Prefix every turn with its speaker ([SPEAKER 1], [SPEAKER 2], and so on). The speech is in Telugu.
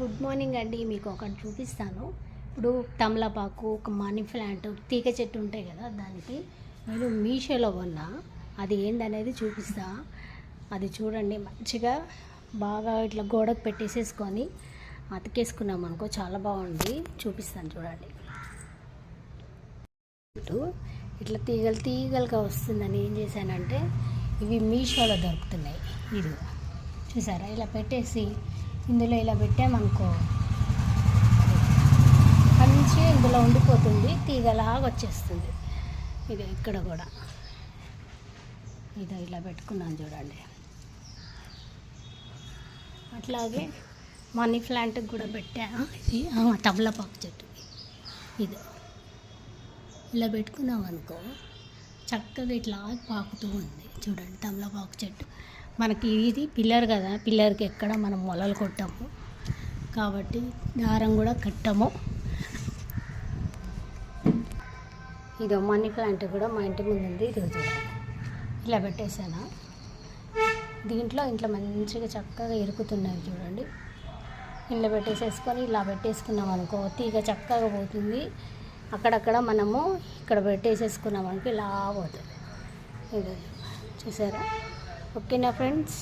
[SPEAKER 1] గుడ్ మార్నింగ్ అండి. మీకు ఒకటి చూపిస్తాను. ఇప్పుడు తమలపాకు, ఒక మనీ ప్లాంట్, తీగ చెట్టు ఉంటాయి కదా, దానికి నేను మీషోలో కొన్నా. అది ఏందనేది చూపిస్తా. అది చూడండి, మంచిగా బాగా ఇట్లా గోడకు పెట్టేసేసుకొని అతికేసుకున్నాం అనుకో, చాలా బాగుంది. చూపిస్తాను చూడండి. ఇట్లా తీగలు తీగలుగా వస్తుందని ఏం చేశానంటే, ఇవి మీషోలో దొరుకుతున్నాయి. ఇది చూసారా, ఇలా పెట్టేసి ఇందులో ఇలా పెట్టామనుకో, మంచిగా ఇందులో ఉండిపోతుంది, తీగలాగా వచ్చేస్తుంది. ఇది ఇక్కడ కూడా ఇది ఇలా పెట్టుకున్నాను చూడండి. అట్లాగే మనీ ప్లాంట్కి కూడా పెట్టా. ఇది తమలపాకు చెట్టు. ఇది ఇలా పెట్టుకున్నాం అనుకో, చక్కగా ఇట్లా పాకుతూ ఉంది చూడండి. తమలపాకు చెట్టు మనకి ఇది పిల్లర్ కదా, పిల్లర్కి ఎక్కడ మనం మొలలు కొట్టాము కాబట్టి దారం కూడా కట్టము. ఇది మనీ ప్లాంట్ కూడా మా ఇంటి ముందు ఉంది. ఇది చూడండి, ఇలా పెట్టేసాను. ఇంట్లో మంచిగా చక్కగా ఇరుకుతున్నాయి చూడండి. ఇంట్లో పెట్టేసేసుకొని ఇలా పెట్టేసుకున్నాం అనుకో, తీగ చక్కగా పోతుంది. అక్కడక్కడ మనము ఇక్కడ పెట్టేసేసుకున్నాం అనుకో, ఇలా పోతుంది. ఇది చూసారా? ఓకేనా ఫ్రెండ్స్?